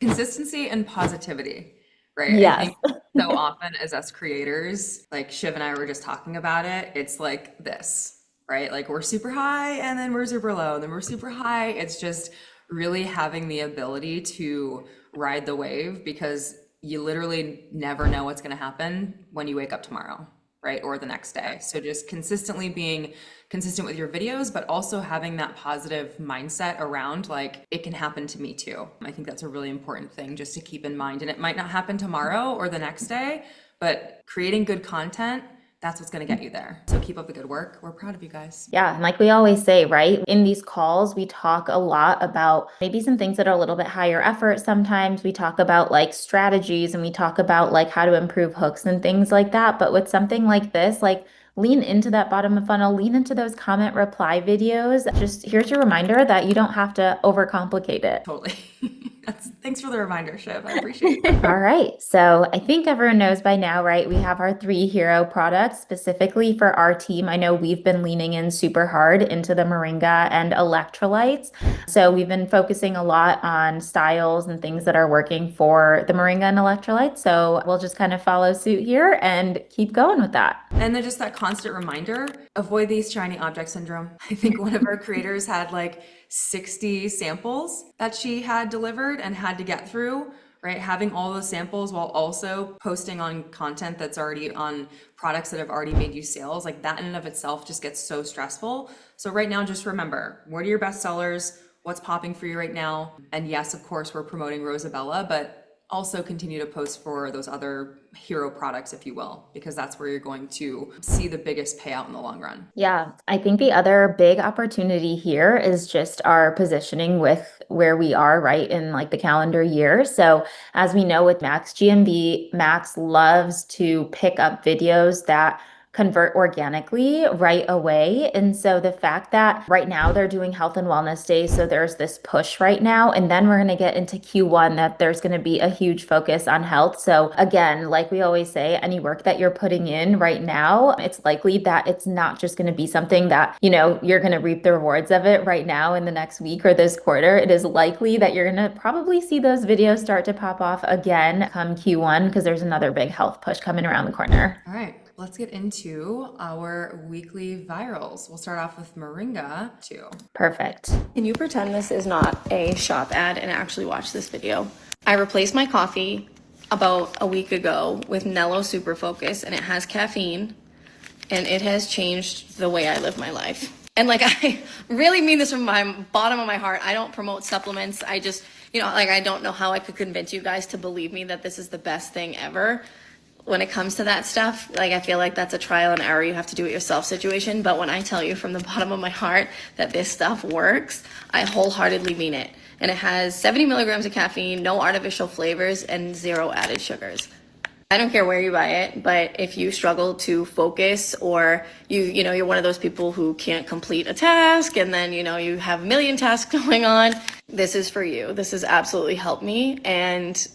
Consistency and positivity, right? I Yes. think so often as us creators, like Shiv and I were just talking about it, it's like this, right? Like we're super high and then we're super low, and then we're super high. It's just really having the ability to ride the wave because you literally never know what's going to happen when you wake up tomorrow, right? Or the next day. So just consistently being consistent with your videos, but also having that positive mindset around like it can happen to me too. I think that's a really important thing just to keep in mind. And it might not happen tomorrow or the next day, but creating good content, that's what's going to get you there. So keep up the good work. We're proud of you guys. Yeah, and like we always say, right? In these calls, we talk a lot about maybe some things that are a little bit higher effort. Sometimes we talk about like strategies and we talk about like how to improve hooks and things like that. But with something like this, like lean into that bottom of funnel, lean into those comment reply videos. Just here's your reminder that you don't have to overcomplicate it. Totally. Thanks for the reminder, Shiv. I appreciate that. All right. So I think everyone knows by now, right? We have our three hero products specifically for our team. I know we've been leaning in super hard into the Moringa and electrolytes. So we've been focusing a lot on styles and things that are working for the Moringa and electrolytes. So we'll just kind of follow suit here and keep going with that. And then just that constant reminder, avoid these shiny object syndrome. I think one of our creators had like 60 samples that she had delivered and had to get through, right? Having all those samples while also posting on content that's already on products that have already made you sales, like that in and of itself just gets so stressful. So right now, just remember, what are your best sellers? What's popping for you right now? And yes, of course, we're promoting Rosabella, but also continue to post for those other hero products, if you will, because that's where you're going to see the biggest payout in the long run. Yeah, I think the other big opportunity here is just our positioning with where we are, right, in like the calendar year. So, as we know with Max GMB, Max loves to pick up videos that convert organically right away. And so the fact that right now they're doing health and wellness days, so there's this push right now, and then we're going to get into Q1 that there's going to be a huge focus on health. So again, like we always say, any work that you're putting in right now, it's likely that it's not just going to be something that, you're going to reap the rewards of it right now in the next week or this quarter. It is likely that you're going to probably see those videos start to pop off again come Q1 because there's another big health push coming around the corner. All right, let's get into our weekly virals. We'll start off with Moringa too. Perfect. Can you pretend this is not a shop ad and actually watch this video? I replaced my coffee about a week ago with Nello Super Focus, and it has caffeine, and it has changed the way I live my life. And like, I really mean this from my bottom of my heart. I don't promote supplements. I just, I don't know how I could convince you guys to believe me that this is the best thing ever. When it comes to that stuff, like I feel like that's a trial and error, you have to do it yourself situation. But when I tell you from the bottom of my heart that this stuff works, I wholeheartedly mean it. And it has 70 milligrams of caffeine, no artificial flavors, and 0 added sugars. I don't care where you buy it, but if you struggle to focus, or you're one of those people who can't complete a task, and then you have a million tasks going on, this is for you. This has absolutely helped me, and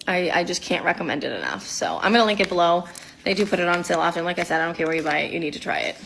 I just can't recommend it enough. So I'm gonna link it below. They do put it on sale often. Like I said, I don't care where you buy it, you need to try it.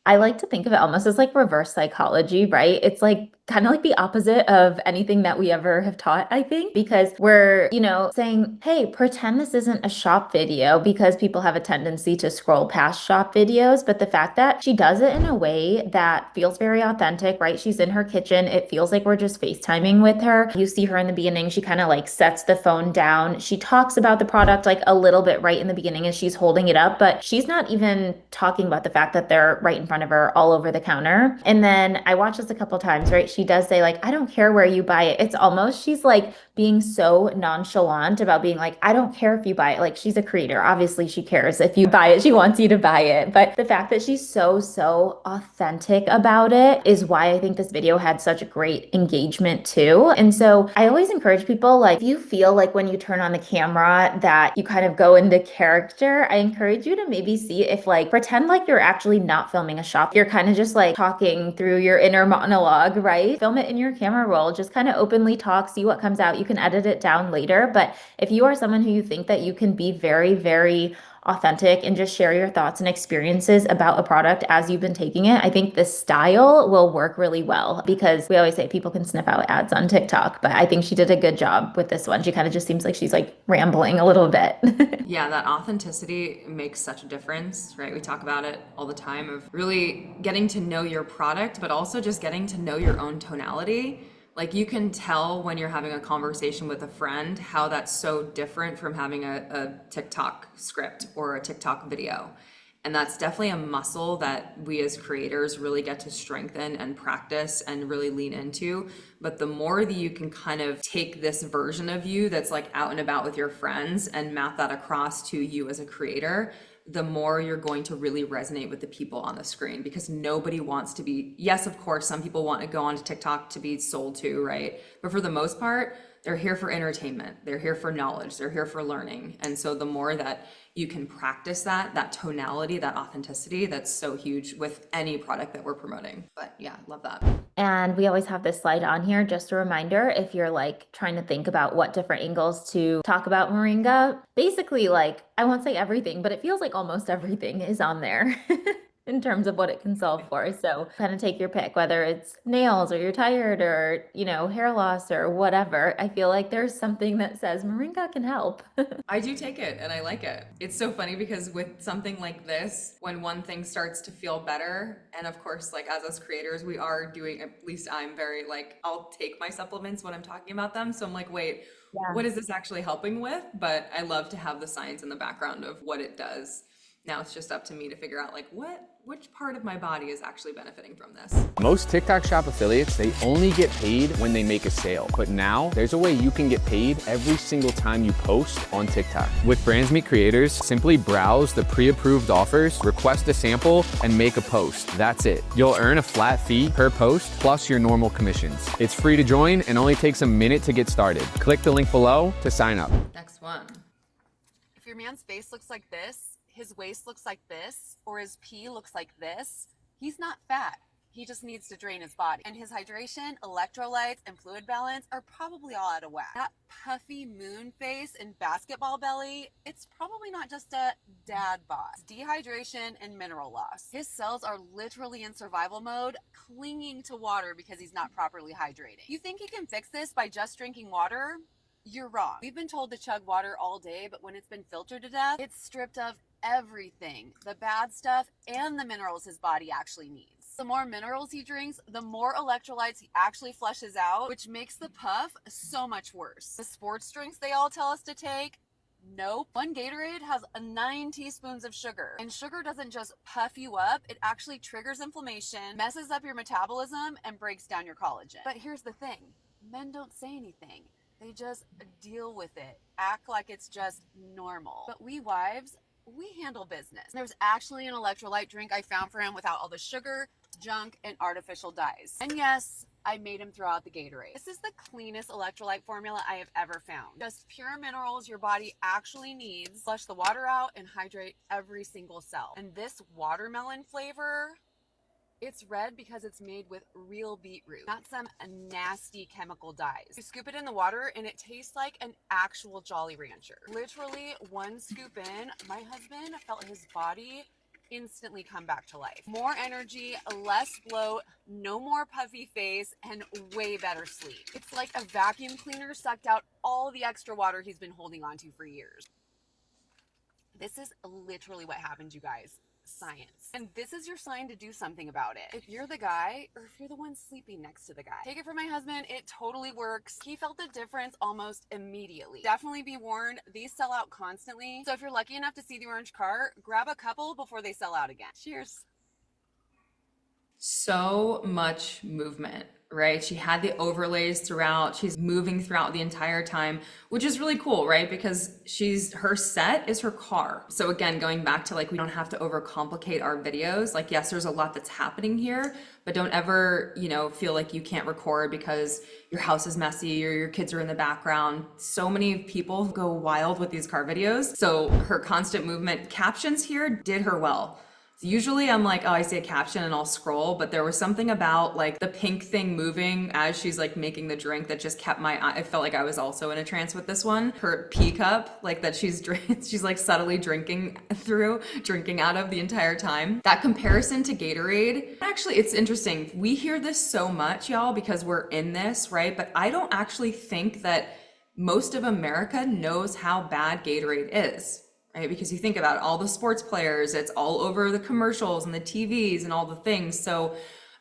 I like to think of it almost as like reverse psychology, right? It's like kind of like the opposite of anything that we ever have taught, I think, because we're, saying, hey, pretend this isn't a shop video because people have a tendency to scroll past shop videos. But the fact that she does it in a way that feels very authentic, right? She's in her kitchen. It feels like we're just FaceTiming with her. You see her in the beginning, she kind of like sets the phone down. She talks about the product like a little bit right in the beginning as she's holding it up, but she's not even talking about the fact that they're right in front of her all over the counter. And then I watched this a couple times, right? She does say like, I don't care where you buy it. It's almost, she's like being so nonchalant about being like, I don't care if you buy it. Like she's a creator. Obviously she cares if you buy it. She wants you to buy it. But the fact that she's so authentic about it is why I think this video had such great engagement too. And so I always encourage people, like, if you feel like when you turn on the camera that you kind of go into character, I encourage you to maybe see if like, pretend like you're actually not filming a shop. You're kind of just like talking through your inner monologue, right? Film it in your camera roll, just kind of openly talk, see what comes out. You can edit it down later. But if you are someone who you think that you can be very authentic and just share your thoughts and experiences about a product as you've been taking it, I think this style will work really well because we always say people can sniff out ads on TikTok, but I think she did a good job with this one. She kind of just seems like she's like rambling a little bit. Yeah, that authenticity makes such a difference, right? We talk about it all the time of really getting to know your product, but also just getting to know your own tonality. Like you can tell when you're having a conversation with a friend how that's so different from having a TikTok script or a TikTok video. And that's definitely a muscle that we as creators really get to strengthen and practice and really lean into. But the more that you can kind of take this version of you that's like out and about with your friends and map that across to you as a creator, the more you're going to really resonate with the people on the screen, because nobody wants to be, yes, of course, some people want to go onto TikTok to be sold to, right? But for the most part, they're here for entertainment. They're here for knowledge. They're here for learning. And so the more that you can practice that tonality, that authenticity, that's so huge with any product that we're promoting. But yeah, love that. And we always have this slide on here, just a reminder, if you're like trying to think about what different angles to talk about moringa, basically like, I won't say everything, but it feels like almost everything is on there. In terms of what it can solve for. So kind of take your pick, whether it's nails or you're tired or, hair loss or whatever. I feel like there's something that says moringa can help. I do take it and I like it. It's so funny because with something like this, when one thing starts to feel better, and of course, like as us creators, we are doing, at least I'm very like, I'll take my supplements when I'm talking about them. So I'm like, wait, Yeah. what is this actually helping with? But I love to have the science in the background of what it does. Now it's just up to me to figure out like which part of my body is actually benefiting from this. Most TikTok shop affiliates, they only get paid when they make a sale. But now there's a way you can get paid every single time you post on TikTok. With Brands Meet Creators, simply browse the pre-approved offers, request a sample, and make a post. That's it. You'll earn a flat fee per post plus your normal commissions. It's free to join and only takes a minute to get started. Click the link below to sign up. Next one. If your man's face looks like this, his waist looks like this, or his pee looks like this, he's not fat. He just needs to drain his body. And his hydration, electrolytes, and fluid balance are probably all out of whack. That puffy moon face and basketball belly, it's probably not just a dad bod. It's dehydration and mineral loss. His cells are literally in survival mode, clinging to water because he's not properly hydrating. You think he can fix this by just drinking water? You're wrong. We've been told to chug water all day, but when it's been filtered to death, it's stripped of everything, the bad stuff and the minerals his body actually needs. The more minerals he drinks, the more electrolytes he actually flushes out, which makes the puff so much worse. The sports drinks they all tell us to take, nope. One Gatorade has 9 teaspoons of sugar, and sugar doesn't just puff you up, it actually triggers inflammation, messes up your metabolism, and breaks down your collagen. But here's the thing, men don't say anything. They just deal with it, act like it's just normal. But we wives, we handle business. There's actually an electrolyte drink I found for him without all the sugar, junk, and artificial dyes. And yes, I made him throw out the Gatorade. This is the cleanest electrolyte formula I have ever found. Just pure minerals your body actually needs. Flush the water out and hydrate every single cell. And this watermelon flavor, it's red because it's made with real beetroot, not some nasty chemical dyes. You scoop it in the water and it tastes like an actual Jolly Rancher. Literally one scoop in, my husband felt his body instantly come back to life. More energy, less bloat, no more puffy face, and way better sleep. It's like a vacuum cleaner sucked out all the extra water he's been holding on to for years. This is literally what happened, you guys. Science. And this is your sign to do something about it. If you're the guy or if you're the one sleeping next to the guy. Take it from my husband, it totally works. He felt the difference almost immediately. Definitely be warned, these sell out constantly. So if you're lucky enough to see the orange cart, grab a couple before they sell out again. Cheers. So much movement, right? She had the overlays throughout. She's moving throughout the entire time, which is really cool, right? Because her set is her car. So again, going back to like, we don't have to overcomplicate our videos. Like, yes, there's a lot that's happening here, but don't ever, feel like you can't record because your house is messy or your kids are in the background. So many people go wild with these car videos. So her constant movement captions here did her well. Usually I'm like, oh, I see a caption and I'll scroll, but there was something about like the pink thing moving as she's like making the drink that just kept my eye. I felt like I was also in a trance with this one. Her pea cup, like that she's like subtly drinking out of the entire time. That comparison to Gatorade, actually, it's interesting. We hear this so much, y'all, because we're in this, right? But I don't actually think that most of America knows how bad Gatorade is. Right? Because you think about it, all the sports players, it's all over the commercials and the TVs and all the things. So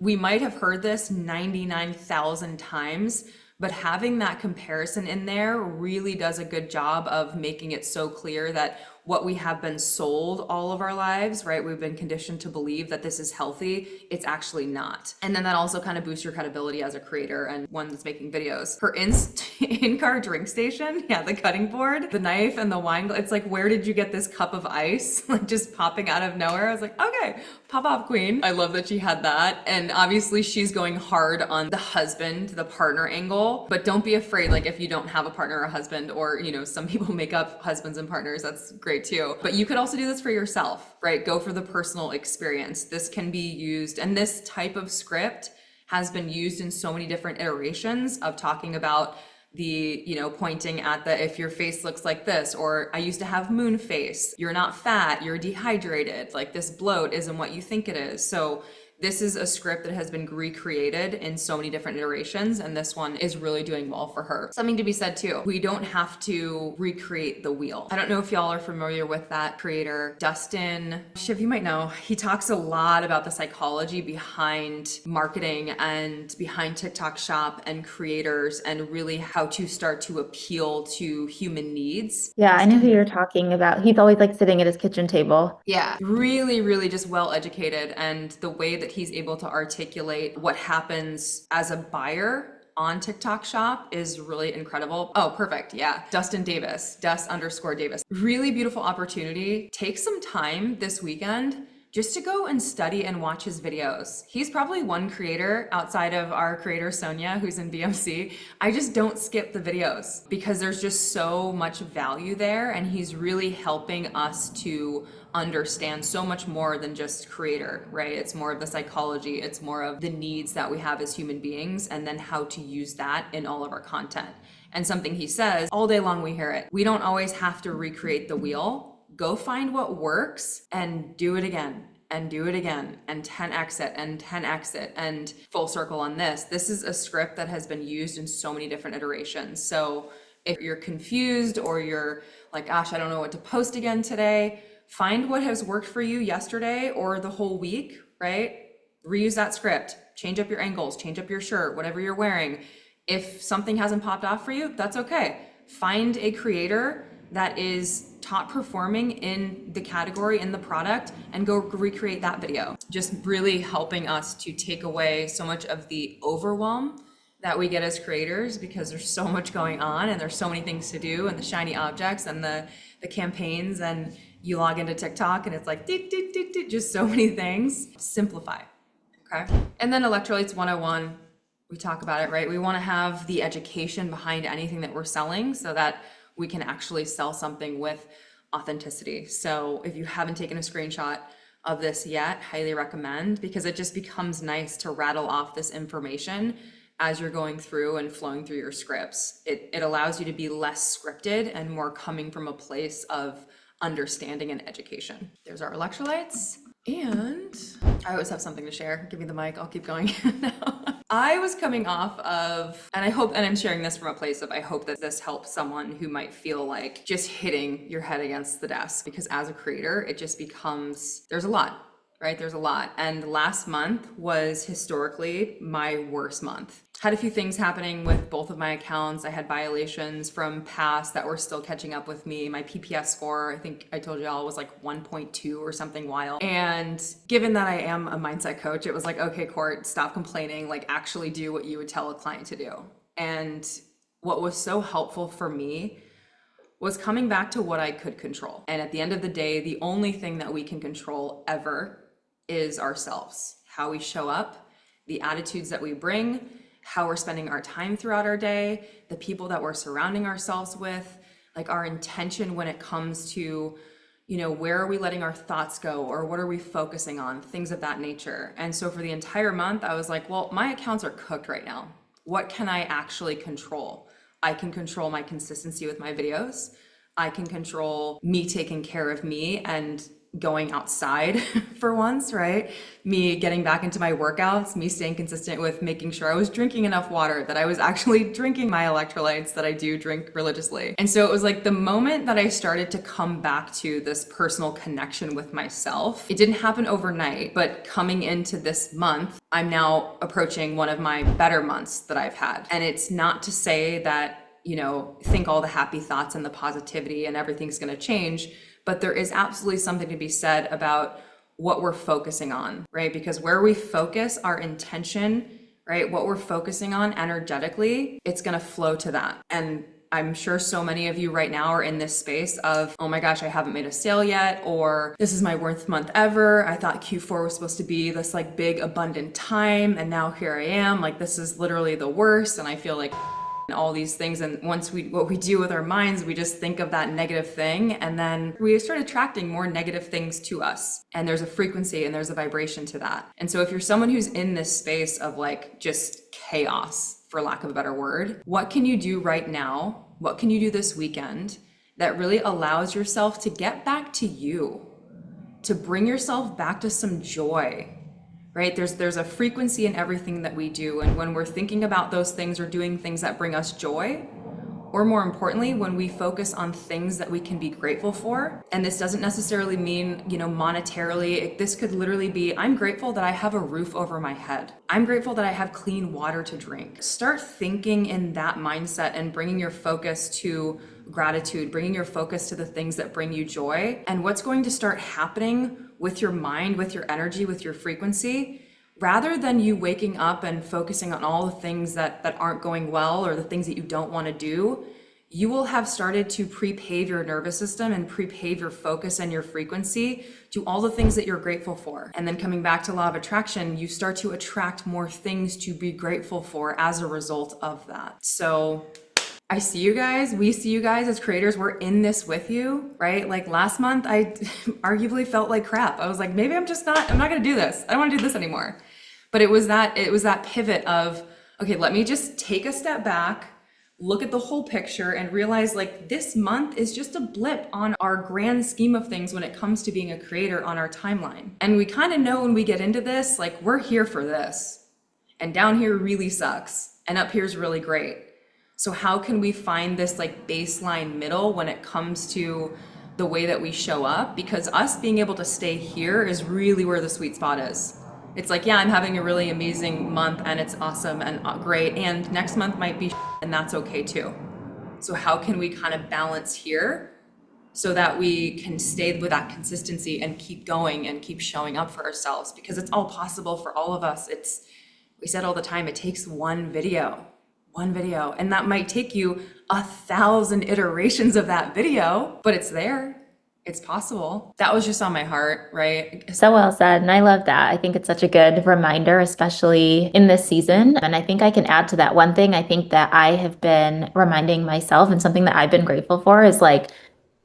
we might have heard this 99,000 times, but having that comparison in there really does a good job of making it so clear that what we have been sold all of our lives, right? We've been conditioned to believe that this is healthy. It's actually not. And then that also kind of boosts your credibility as a creator and one that's making videos. Her in-car drink station, yeah, the cutting board, the knife and the wine, it's like, where did you get this cup of ice? Like just popping out of nowhere. I was like, okay, pop off queen. I love that she had that. And obviously she's going hard on the husband, the partner angle, but don't be afraid. Like if you don't have a partner or a husband, or, you know, some people make up husbands and partners, that's great too. But you could also do this for yourself, right? Go for the personal experience. This can be used, and this type of script has been used in so many different iterations of talking about the, you know, pointing at the, if your face looks like this, or I used to have moon face, you're not fat, you're dehydrated, like this bloat isn't what you think it is. So this is a script that has been recreated in so many different iterations, and this one is really doing well for her. Something to be said too, we don't have to recreate the wheel. I don't know if y'all are familiar with that creator, Dustin. Shiv, you might know. He talks a lot about the psychology behind marketing and behind TikTok Shop and creators, and really how to start to appeal to human needs. Yeah, I know who you're talking about. He's always like sitting at his kitchen table. Yeah, really, really just well educated, and the way that he's able to articulate what happens as a buyer on TikTok Shop is really incredible. Oh, perfect. Yeah. Dustin Davis, Dust_Davis. Really beautiful opportunity. Take some time this weekend just to go and study and watch his videos. He's probably one creator outside of our creator Sonia, who's in BMC. I just don't skip the videos because there's just so much value there, and he's really helping us to understand so much more than just creator, right? It's more of the psychology, it's more of the needs that we have as human beings, and then how to use that in all of our content. And something he says, all day long we hear it. We don't always have to recreate the wheel. Go find what works and do it again and do it again and 10x it and 10x it, and full circle on this. This is a script that has been used in so many different iterations. So if you're confused or you're like, gosh, I don't know what to post again today, find what has worked for you yesterday or the whole week, right? Reuse that script, change up your angles, change up your shirt, whatever you're wearing. If something hasn't popped off for you, that's okay. Find a creator that is top performing in the category, in the product, and go recreate that video. Just really helping us to take away so much of the overwhelm that we get as creators, because there's so much going on and there's so many things to do, and the shiny objects and the campaigns, and you log into TikTok and it's like just so many things. Simplify, okay? And then Electrolytes 101, we talk about it, right? We want to have the education behind anything that we're selling so that we can actually sell something with authenticity. So if you haven't taken a screenshot of this yet, highly recommend, because it just becomes nice to rattle off this information as you're going through and flowing through your scripts. It allows you to be less scripted and more coming from a place of understanding and education. There's our electrolytes. And I always have something to share. Give me the mic, I'll keep going now. I was coming off of, and I'm sharing this from a place of, I hope that this helps someone who might feel like just hitting your head against the desk, because as a creator, it just becomes, there's a lot, right? There's a lot. And last month was historically my worst month. Had a few things happening with both of my accounts. I had violations from past that were still catching up with me. My PPS score, I think I told you all, was like 1.2 or something wild. And given that I am a mindset coach, it was like, okay, Court, stop complaining, like actually do what you would tell a client to do. And what was so helpful for me was coming back to what I could control. And at the end of the day, the only thing that we can control ever is ourselves, how we show up, the attitudes that we bring, how we're spending our time throughout our day, the people that we're surrounding ourselves with, like our intention when it comes to, You know, where are we letting our thoughts go, or what are we focusing on? Things of that nature. And so for the entire month, I was like, well, my accounts are cooked right now. What can I actually control? I can control my consistency with my videos. I can control me taking care of me and going outside for once, right? Me getting back into my workouts, me staying consistent with making sure I was drinking enough water, that I was actually drinking my electrolytes that I do drink religiously. And so it was like the moment that I started to come back to this personal connection with myself, it didn't happen overnight, but coming into this month, I'm now approaching one of my better months that I've had. And it's not to say that, you know, think all the happy thoughts and the positivity and everything's going to change. But there is absolutely something to be said about what we're focusing on, right? Because where we focus our intention, right, what we're focusing on energetically, it's going to flow to that. And I'm sure so many of you right now are in this space of, oh my gosh, I haven't made a sale yet, or this is my worst month ever. I thought Q4 was supposed to be this like big abundant time, and now here I am, like this is literally the worst, and I feel like all these things. And once what we do with our minds, we just think of that negative thing, and then we start attracting more negative things to us. And there's a frequency and there's a vibration to that. And so if you're someone who's in this space of like just chaos, for lack of a better word, what can you do right now? What can you do this weekend that really allows yourself to get back to you, to bring yourself back to some joy? Right? There's a frequency in everything that we do. And when we're thinking about those things or doing things that bring us joy, or more importantly, when we focus on things that we can be grateful for, and this doesn't necessarily mean, you know, monetarily, this could literally be, I'm grateful that I have a roof over my head. I'm grateful that I have clean water to drink. Start thinking in that mindset and bringing your focus to gratitude, bringing your focus to the things that bring you joy. And what's going to start happening with your mind, with your energy, with your frequency, rather than you waking up and focusing on all the things that aren't going well or the things that you don't want to do, you will have started to pre-pave your nervous system and pre-pave your focus and your frequency to all the things that you're grateful for. And then coming back to law of attraction, you start to attract more things to be grateful for as a result of that. So I see you guys, we see you guys as creators, we're in this with you, right? Like last month, I arguably felt like crap. I was like, maybe I'm not gonna do this. I don't wanna do this anymore. But it was that pivot of, okay, let me just take a step back, look at the whole picture and realize like this month is just a blip on our grand scheme of things when it comes to being a creator on our timeline. And we kind of know when we get into this, like we're here for this. And down here really sucks. And up here is really great. So how can we find this like baseline middle when it comes to the way that we show up? Because us being able to stay here is really where the sweet spot is. It's like, yeah, I'm having a really amazing month and it's awesome and great. And next month might be and that's okay too. So how can we kind of balance here so that we can stay with that consistency and keep going and keep showing up for ourselves? Because it's all possible for all of us. We said all the time, it takes one video, and that might take you 1,000 iterations of that video, but it's there. It's possible. That was just on my heart, right? So well said. And I love that. I think it's such a good reminder, especially in this season. And I think I can add to that one thing. I think that I have been reminding myself, and something that I've been grateful for is like,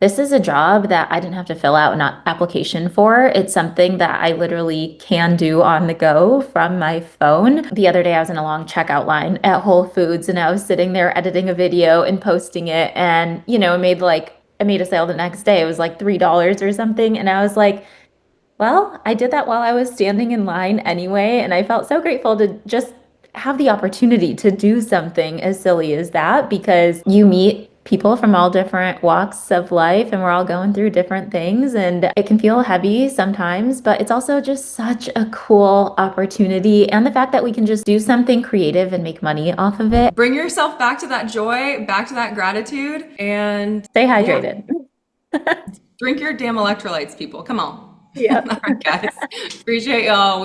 this is a job that I didn't have to fill out an application for. It's something that I literally can do on the go from my phone. The other day I was in a long checkout line at Whole Foods and I was sitting there editing a video and posting it, and I made a sale the next day. It was like $3 or something. And I was like, well, I did that while I was standing in line anyway. And I felt so grateful to just have the opportunity to do something as silly as that, because you meet people from all different walks of life and we're all going through different things, and it can feel heavy sometimes, but it's also just such a cool opportunity. And the fact that we can just do something creative and make money off of it. Bring yourself back to that joy, back to that gratitude, and stay hydrated. Drink your damn electrolytes, people. Come on. Yeah. All right, guys. Appreciate y'all.